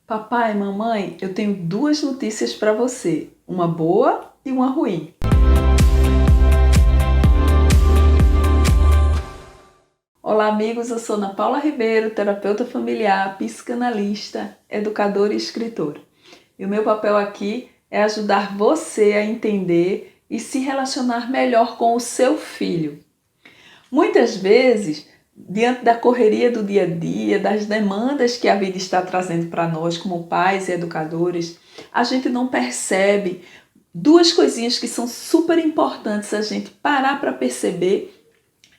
Papai, mamãe, eu tenho duas notícias para você, uma boa e uma ruim. Olá, amigos, eu sou Ana Paula Ribeiro, terapeuta familiar, psicanalista, educadora e escritora. E o meu papel aqui é ajudar você a entender e se relacionar melhor com o seu filho. Muitas vezes, diante da correria do dia a dia, das demandas que a vida está trazendo para nós como pais e educadores, a gente não percebe duas coisinhas que são super importantes a gente parar para perceber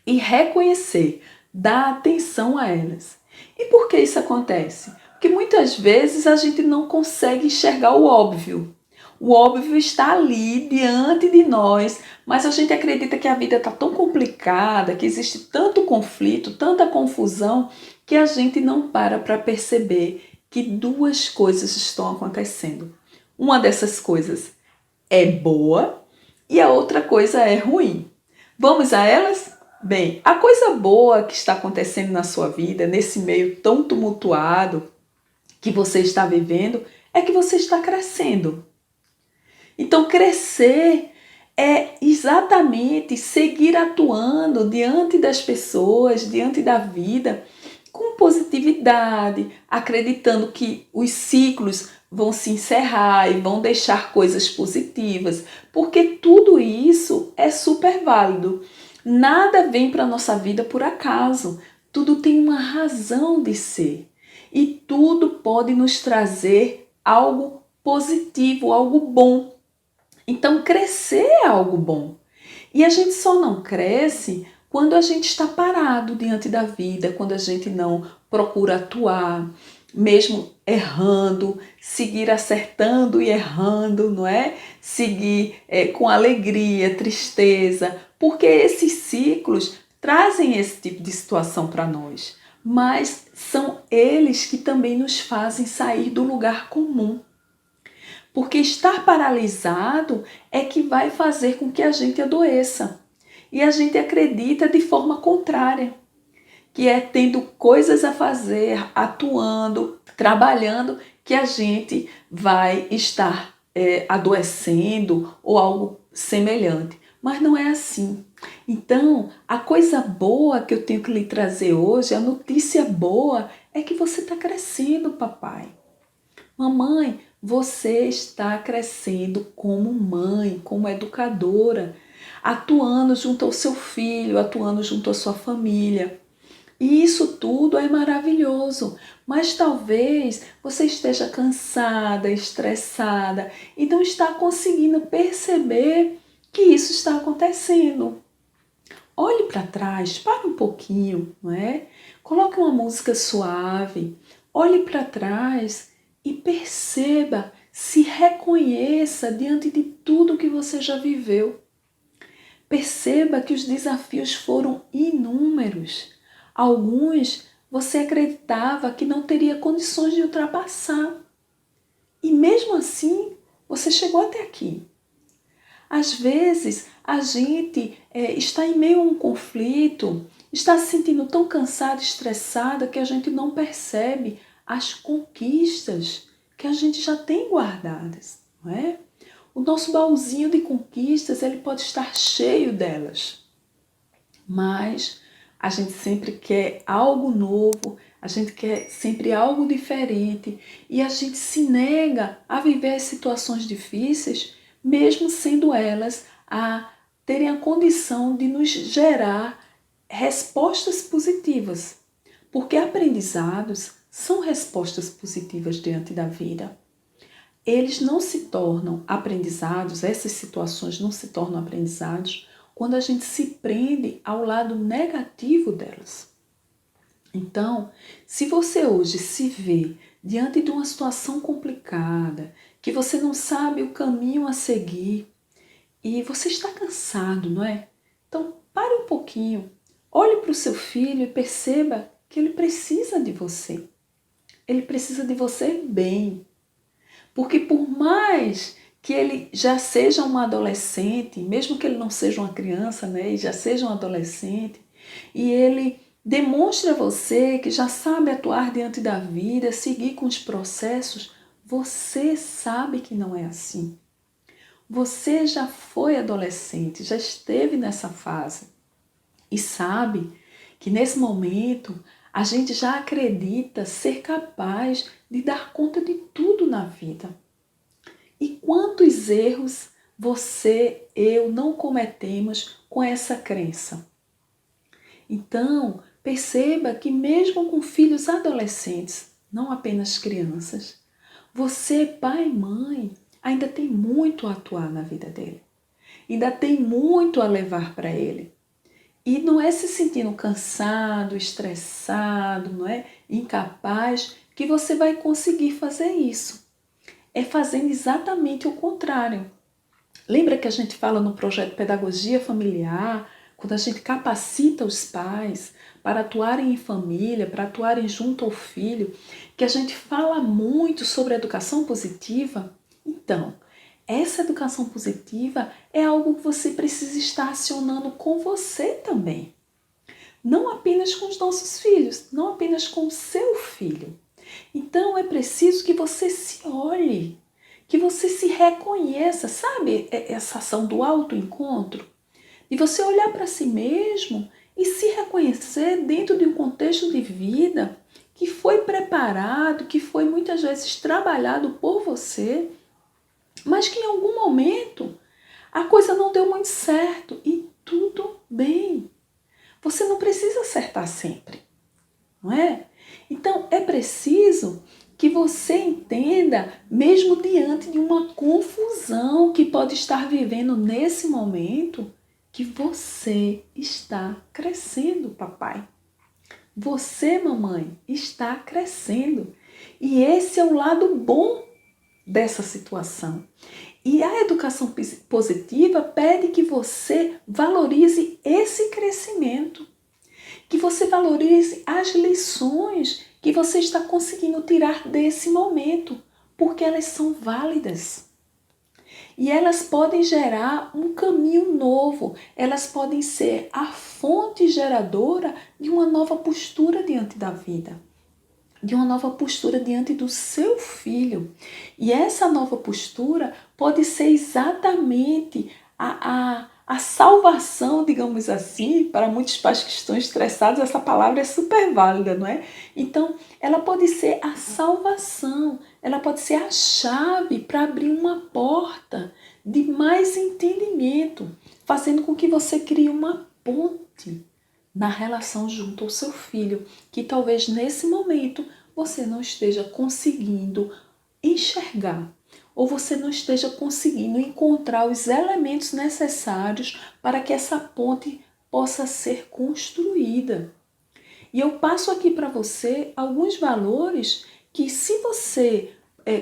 e reconhecer, dar atenção a elas. E por que isso acontece? Porque muitas vezes a gente não consegue enxergar o óbvio. O óbvio está ali diante de nós, mas a gente acredita que a vida está tão complicada, que existe tanto conflito, tanta confusão, que a gente não para perceber que duas coisas estão acontecendo. Uma dessas coisas é boa e a outra coisa é ruim. Vamos a elas? Bem, a coisa boa que está acontecendo na sua vida, nesse meio tão tumultuado que você está vivendo, é que você está crescendo. Então, crescer é exatamente seguir atuando diante das pessoas, diante da vida, com positividade, acreditando que os ciclos vão se encerrar e vão deixar coisas positivas, porque tudo isso é super válido. Nada vem para a nossa vida por acaso, tudo tem uma razão de ser e tudo pode nos trazer algo positivo, algo bom. Então, crescer é algo bom. E a gente só não cresce quando a gente está parado diante da vida, quando a gente não procura atuar, mesmo errando, seguir acertando e errando, não é? Seguir com alegria, tristeza, porque esses ciclos trazem esse tipo de situação para nós, mas são eles que também nos fazem sair do lugar comum. Porque estar paralisado é que vai fazer com que a gente adoeça. E a gente acredita de forma contrária, que é tendo coisas a fazer, atuando, trabalhando, que a gente vai estar adoecendo ou algo semelhante. Mas não é assim. Então, a coisa boa que eu tenho que lhe trazer hoje, a notícia boa, é que você está crescendo, papai. Mamãe, você está crescendo como mãe, como educadora, atuando junto ao seu filho, atuando junto à sua família. E isso tudo é maravilhoso, mas talvez você esteja cansada, estressada e não está conseguindo perceber que isso está acontecendo. Olhe para trás, pare um pouquinho, não é? Coloque uma música suave, olhe para trás e perceba, se reconheça diante de tudo que você já viveu. Perceba que os desafios foram inúmeros. Alguns você acreditava que não teria condições de ultrapassar. E mesmo assim, você chegou até aqui. Às vezes, a gente está em meio a um conflito, está se sentindo tão cansada, estressada, que a gente não percebe as conquistas que a gente já tem guardadas, não é? O nosso baúzinho de conquistas, ele pode estar cheio delas, mas a gente sempre quer algo novo, a gente quer sempre algo diferente e a gente se nega a viver as situações difíceis, mesmo sendo elas a terem a condição de nos gerar respostas positivas, porque aprendizados são respostas positivas diante da vida. Eles não se tornam aprendizados, essas situações não se tornam aprendizados quando a gente se prende ao lado negativo delas. Então, se você hoje se vê diante de uma situação complicada, que você não sabe o caminho a seguir e você está cansado, não é? Então, pare um pouquinho, olhe para o seu filho e perceba que ele precisa de você. Ele precisa de você bem. Porque por mais que ele já seja um adolescente, mesmo que ele não seja uma criança, né, e já seja um adolescente, e ele Demonstre a você que já sabe atuar diante da vida, seguir com os processos. Você sabe que não é assim. Você já foi adolescente, já esteve nessa fase e sabe que nesse momento a gente já acredita ser capaz de dar conta de tudo na vida. E quantos erros você, eu não cometemos com essa crença? Então, perceba que mesmo com filhos adolescentes, não apenas crianças, você, pai e mãe, ainda tem muito a atuar na vida dele. Ainda tem muito a levar para ele. E não é se sentindo cansado, estressado, não é? Incapaz, que você vai conseguir fazer isso. É fazendo exatamente o contrário. Lembra que a gente fala no projeto Pedagogia Familiar, quando a gente capacita os pais para atuarem em família, para atuarem junto ao filho, que a gente fala muito sobre educação positiva? Então, essa educação positiva é algo que você precisa estar acionando com você também. Não apenas com os nossos filhos, não apenas com o seu filho. Então, é preciso que você se olhe, que você se reconheça, sabe essa ação do autoencontro? De você olhar para si mesmo e se reconhecer dentro de um contexto de vida que foi preparado, que foi muitas vezes trabalhado por você, mas que em algum momento a coisa não deu muito certo e tudo bem. Você não precisa acertar sempre, não é? Então é preciso que você entenda, mesmo diante de uma confusão que pode estar vivendo nesse momento, que você está crescendo, papai. Você, mamãe, está crescendo. E esse é o lado bom dessa situação. E a educação positiva pede que você valorize esse crescimento, que você valorize as lições que você está conseguindo tirar desse momento, porque elas são válidas. E elas podem gerar um caminho novo, elas podem ser a fonte geradora de uma nova postura diante da vida, de uma nova postura diante do seu filho. E essa nova postura pode ser exatamente a salvação, digamos assim. Para muitos pais que estão estressados, essa palavra é super válida, não é? Então, ela pode ser a salvação, ela pode ser a chave para abrir uma porta de mais entendimento, fazendo com que você crie uma ponte na relação junto ao seu filho, que talvez nesse momento você não esteja conseguindo enxergar, ou você não esteja conseguindo encontrar os elementos necessários para que essa ponte possa ser construída. E eu passo aqui para você alguns valores que, se você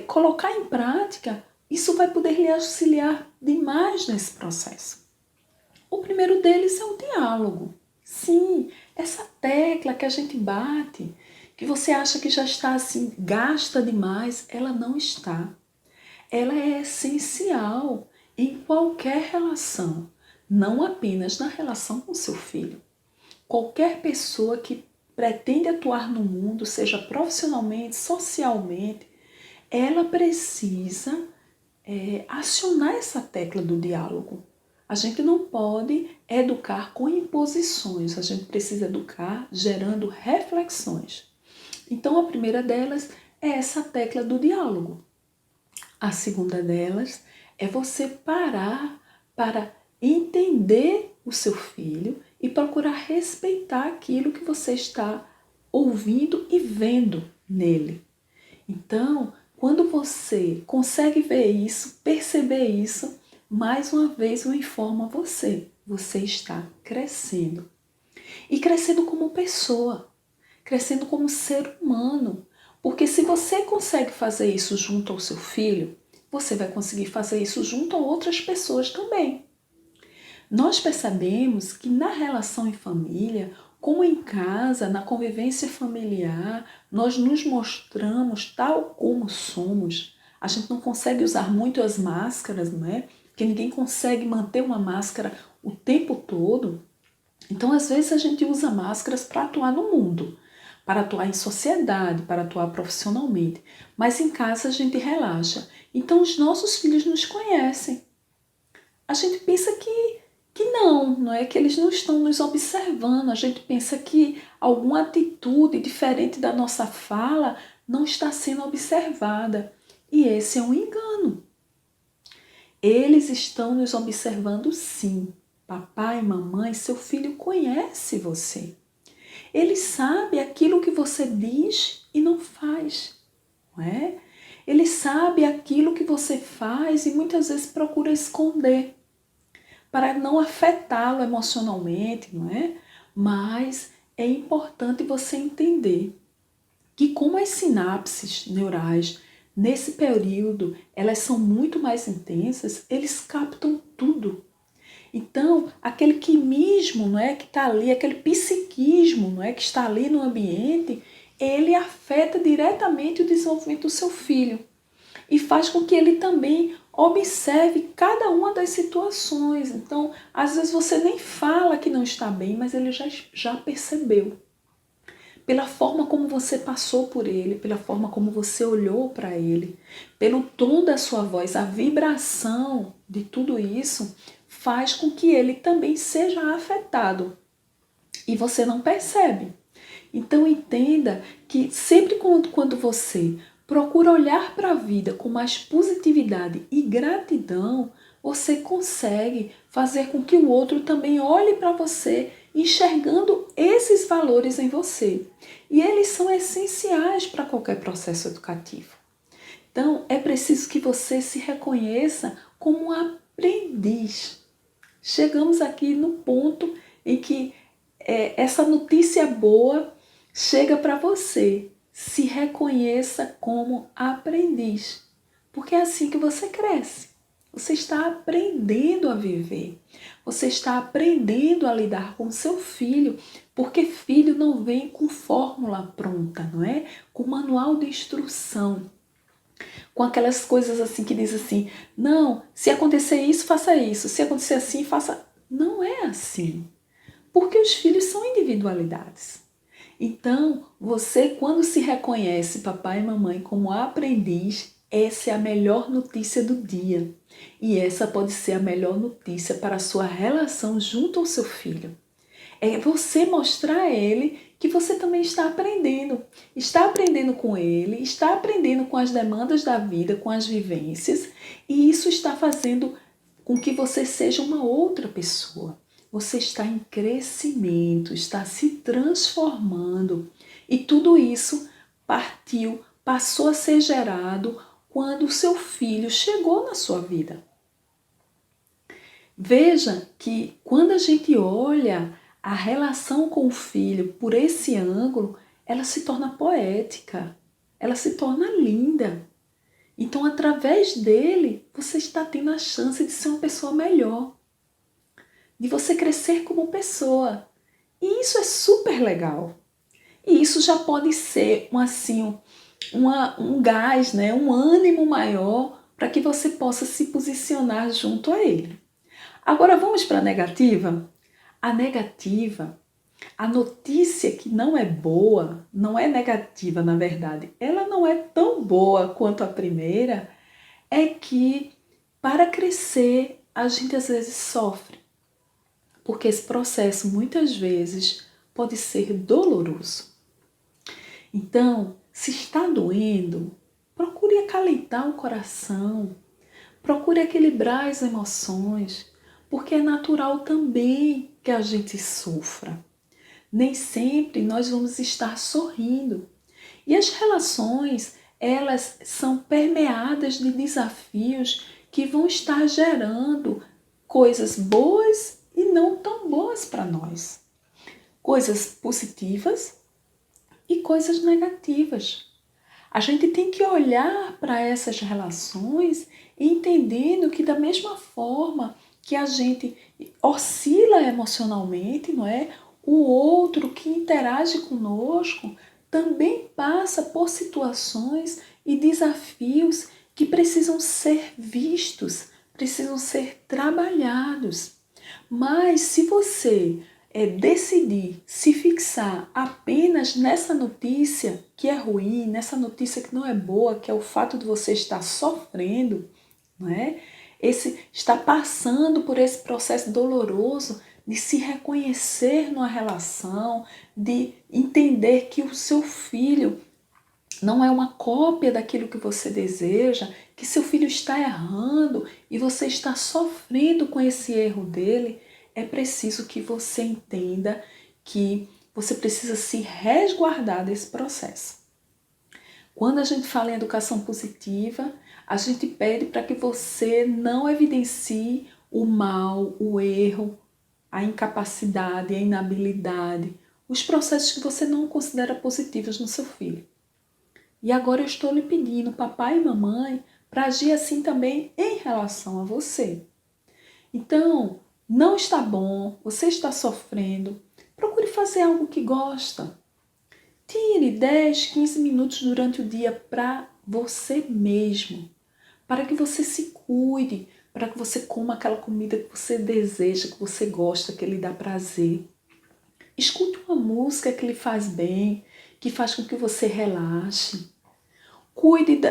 colocar em prática, isso vai poder lhe auxiliar demais nesse processo. O primeiro deles é o diálogo. Sim, essa tecla que a gente bate, que você acha que já está assim, gasta demais, ela não está. Ela é essencial em qualquer relação, não apenas na relação com seu filho. Qualquer pessoa que pretende atuar no mundo, seja profissionalmente, socialmente, ela precisa acionar essa tecla do diálogo. A gente não pode educar com imposições, a gente precisa educar gerando reflexões. Então, a primeira delas é essa tecla do diálogo. A segunda delas é você parar para entender o seu filho e procurar respeitar aquilo que você está ouvindo e vendo nele. Então, quando você consegue ver isso, perceber isso, mais uma vez eu informo a você, você está crescendo. E crescendo como pessoa, crescendo como ser humano. Porque se você consegue fazer isso junto ao seu filho, você vai conseguir fazer isso junto a outras pessoas também. Nós percebemos que na relação em família, como em casa, na convivência familiar, nós nos mostramos tal como somos. A gente não consegue usar muito as máscaras, não é? Porque ninguém consegue manter uma máscara o tempo todo. Então, às vezes, a gente usa máscaras para atuar no mundo, para atuar em sociedade, para atuar profissionalmente, mas em casa a gente relaxa. Então, os nossos filhos nos conhecem. A gente pensa que não é? Que eles não estão nos observando. A gente pensa que alguma atitude diferente da nossa fala não está sendo observada. E esse é um engano. Eles estão nos observando sim. Papai, mamãe, seu filho conhece você. Ele sabe aquilo que você diz e não faz, não é? Ele sabe aquilo que você faz e muitas vezes procura esconder para não afetá-lo emocionalmente, não é? Mas é importante você entender que como as sinapses neurais nesse período, elas são muito mais intensas, eles captam tudo. Então, aquele quimismo, não é, que está ali, aquele psiquismo, não é, que está ali no ambiente, ele afeta diretamente o desenvolvimento do seu filho e faz com que ele também observe cada uma das situações. Então, às vezes você nem fala que não está bem, mas ele já percebeu. Pela forma como você passou por ele, pela forma como você olhou para ele, pelo tom da sua voz, a vibração de tudo isso faz com que ele também seja afetado e você não percebe. Então entenda que sempre quando você procura olhar para a vida com mais positividade e gratidão, você consegue fazer com que o outro também olhe para você enxergando esses valores em você. E eles são essenciais para qualquer processo educativo. Então, é preciso que você se reconheça como um aprendiz. Chegamos aqui no ponto em que essa notícia boa chega para você. Se reconheça como aprendiz, porque é assim que você cresce. Você está aprendendo a viver. Você está aprendendo a lidar com seu filho, porque filho não vem com fórmula pronta, não é? Com manual de instrução, com aquelas coisas assim que diz assim, não, se acontecer isso, faça isso, se acontecer assim, faça... Não é assim, porque os filhos são individualidades. Então, você quando se reconhece papai e mamãe como aprendiz, essa é a melhor notícia do dia. E essa pode ser a melhor notícia para a sua relação junto ao seu filho. É você mostrar a ele que você também está aprendendo com ele, está aprendendo com as demandas da vida, com as vivências, e isso está fazendo com que você seja uma outra pessoa. Você está em crescimento, está se transformando, e tudo isso passou a ser gerado quando o seu filho chegou na sua vida. Veja que quando a gente olha a relação com o filho por esse ângulo, ela se torna poética, ela se torna linda. Então, através dele, você está tendo a chance de ser uma pessoa melhor, de você crescer como pessoa. E isso é super legal. E isso já pode ser um gás, né? Um ânimo maior para que você possa se posicionar junto a ele. Agora vamos para a negativa? A negativa, a notícia que não é boa, não é negativa na verdade, ela não é tão boa quanto a primeira, é que para crescer a gente às vezes sofre, porque esse processo muitas vezes pode ser doloroso. Então, se está doendo, procure acalentar o coração, procure equilibrar as emoções, porque é natural também que a gente sofra. Nem sempre nós vamos estar sorrindo. E as relações, elas são permeadas de desafios que vão estar gerando coisas boas e não tão boas para nós. Coisas positivas e coisas negativas. A gente tem que olhar para essas relações entendendo que da mesma forma que a gente oscila emocionalmente, não é? O outro que interage conosco também passa por situações e desafios que precisam ser vistos, precisam ser trabalhados. Mas se você decidir se fixar apenas nessa notícia que é ruim, nessa notícia que não é boa, que é o fato de você estar sofrendo, não é? Está passando por esse processo doloroso de se reconhecer numa relação, de entender que o seu filho não é uma cópia daquilo que você deseja, que seu filho está errando e você está sofrendo com esse erro dele. É preciso que você entenda que você precisa se resguardar desse processo. Quando a gente fala em educação positiva, a gente pede para que você não evidencie o mal, o erro, a incapacidade, a inabilidade, os processos que você não considera positivos no seu filho. E agora eu estou lhe pedindo, papai e mamãe, para agir assim também em relação a você. Então, não está bom, você está sofrendo, procure fazer algo que gosta. Tire 10, 15 minutos durante o dia para você mesmo, para que você se cuide, para que você coma aquela comida que você deseja, que você gosta, que lhe dá prazer. Escute uma música que lhe faz bem, que faz com que você relaxe. Cuide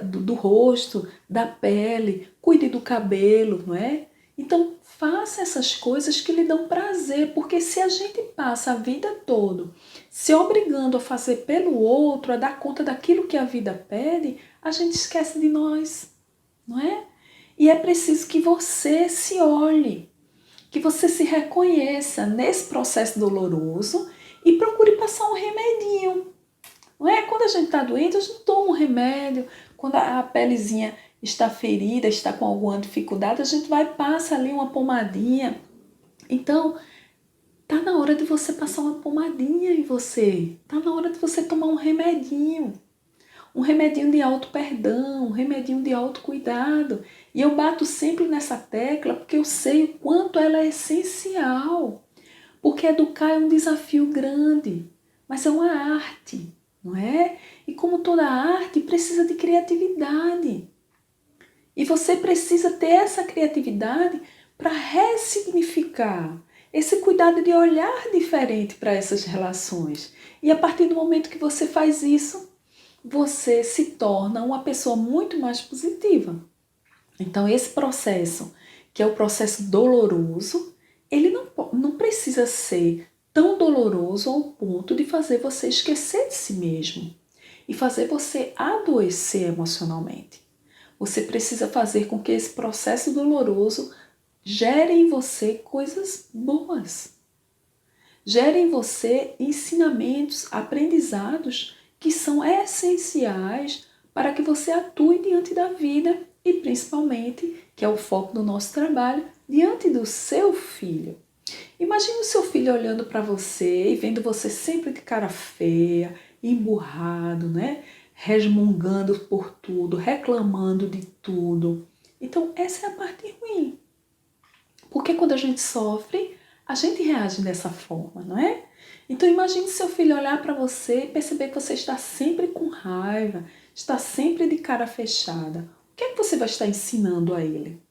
do rosto, da pele, cuide do cabelo, não é? Então, faça essas coisas que lhe dão prazer, porque se a gente passa a vida toda se obrigando a fazer pelo outro, a dar conta daquilo que a vida pede, a gente esquece de nós, não é? E é preciso que você se olhe, que você se reconheça nesse processo doloroso e procure passar um remedinho. Não é? Quando a gente está doente, a gente toma um remédio. Quando a pelezinha está ferida, está com alguma dificuldade, a gente vai e passa ali uma pomadinha. Então, tá na hora de você passar uma pomadinha em você. Tá na hora de você tomar um remedinho. Um remedinho de auto-perdão, um remedinho de autocuidado. E eu bato sempre nessa tecla porque eu sei o quanto ela é essencial. Porque educar é um desafio grande, mas é uma arte, não é? E como toda arte, precisa de criatividade. E você precisa ter essa criatividade para ressignificar esse cuidado de olhar diferente para essas relações. E a partir do momento que você faz isso, você se torna uma pessoa muito mais positiva. Então, esse processo, que é o processo doloroso, ele não precisa ser tão doloroso ao ponto de fazer você esquecer de si mesmo e fazer você adoecer emocionalmente. Você precisa fazer com que esse processo doloroso gere em você coisas boas. Gere em você ensinamentos, aprendizados que são essenciais para que você atue diante da vida e principalmente, que é o foco do nosso trabalho, diante do seu filho. Imagine o seu filho olhando para você e vendo você sempre de cara feia, emburrado, né? Resmungando por tudo, reclamando de tudo. Então, essa é a parte ruim. Porque quando a gente sofre, a gente reage dessa forma, não é? Então imagine seu filho olhar para você e perceber que você está sempre com raiva, está sempre de cara fechada. O que é que você vai estar ensinando a ele?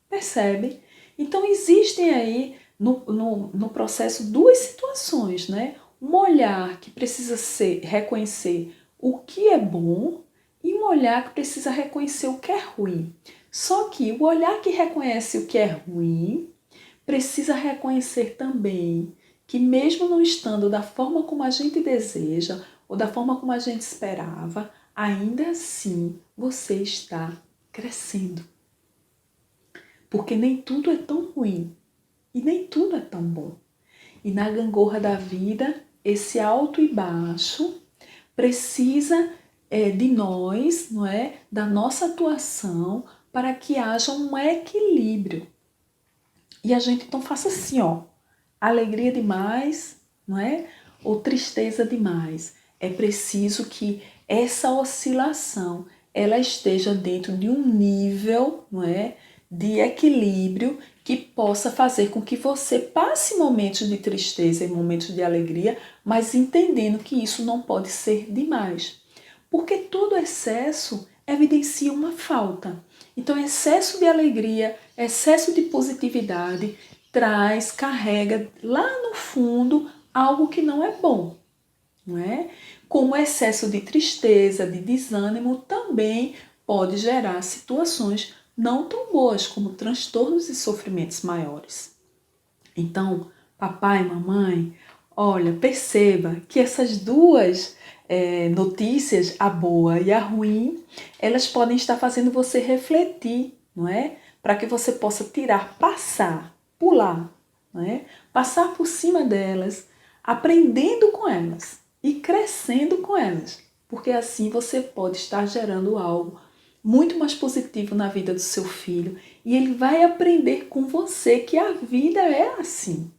Percebe? Então existem aí no processo duas situações, né? Um olhar que precisa reconhecer o que é bom e um olhar que precisa reconhecer o que é ruim. Só que o olhar que reconhece o que é ruim precisa reconhecer também que mesmo não estando da forma como a gente deseja ou da forma como a gente esperava, ainda assim você está crescendo. Porque nem tudo é tão ruim e nem tudo é tão bom. E na gangorra da vida, esse alto e baixo precisa de nós, não é? Da nossa atuação para que haja um equilíbrio. E a gente então faça assim, ó, alegria demais, não é? Ou tristeza demais. É preciso que essa oscilação ela esteja dentro de um nível, não é, de equilíbrio que possa fazer com que você passe momentos de tristeza e momentos de alegria, mas entendendo que isso não pode ser demais. Porque todo excesso evidencia uma falta. Então, excesso de alegria, excesso de positividade carrega lá no fundo algo que não é bom, não é? Como excesso de tristeza, de desânimo, também pode gerar situações não tão boas, como transtornos e sofrimentos maiores. Então, papai e mamãe, olha, perceba que essas duas notícias, a boa e a ruim, elas podem estar fazendo você refletir, não é? Para que você possa tirar, passar, pular, não é? Passar por cima delas, aprendendo com elas e crescendo com elas, porque assim você pode estar gerando algo muito mais positivo na vida do seu filho e ele vai aprender com você que a vida é assim.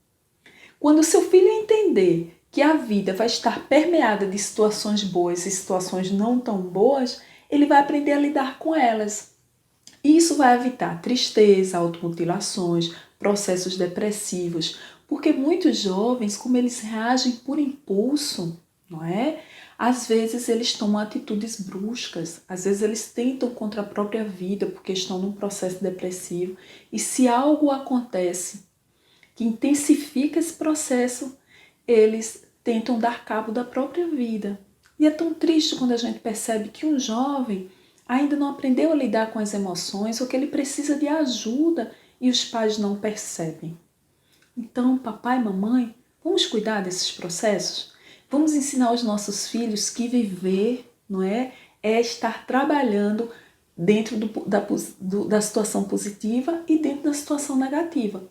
Quando o seu filho entender que a vida vai estar permeada de situações boas e situações não tão boas, ele vai aprender a lidar com elas. Isso vai evitar tristeza, automutilações, processos depressivos, porque muitos jovens, como eles reagem por impulso, não é? Às vezes eles tomam atitudes bruscas, às vezes eles tentam contra a própria vida porque estão num processo depressivo. E se algo acontece que intensifica esse processo, eles tentam dar cabo da própria vida. E é tão triste quando a gente percebe que um jovem ainda não aprendeu a lidar com as emoções ou que ele precisa de ajuda e os pais não percebem. Então, papai e mamãe, vamos cuidar desses processos? Vamos ensinar aos nossos filhos que viver, não é estar trabalhando dentro da situação positiva e dentro da situação negativa,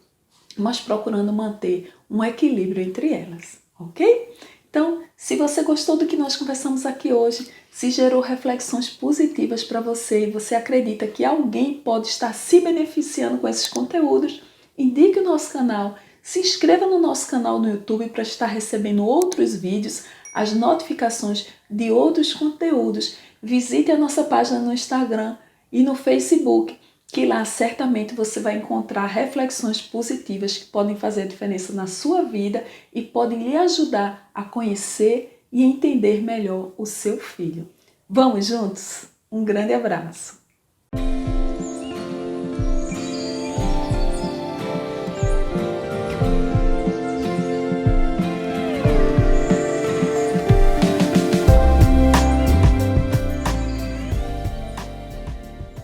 mas procurando manter um equilíbrio entre elas, ok? Então, se você gostou do que nós conversamos aqui hoje, se gerou reflexões positivas para você e você acredita que alguém pode estar se beneficiando com esses conteúdos, indique o nosso canal, se inscreva no nosso canal no YouTube para estar recebendo outros vídeos, as notificações de outros conteúdos. Visite a nossa página no Instagram e no Facebook, que lá certamente você vai encontrar reflexões positivas que podem fazer a diferença na sua vida e podem lhe ajudar a conhecer e entender melhor o seu filho. Vamos juntos? Um grande abraço!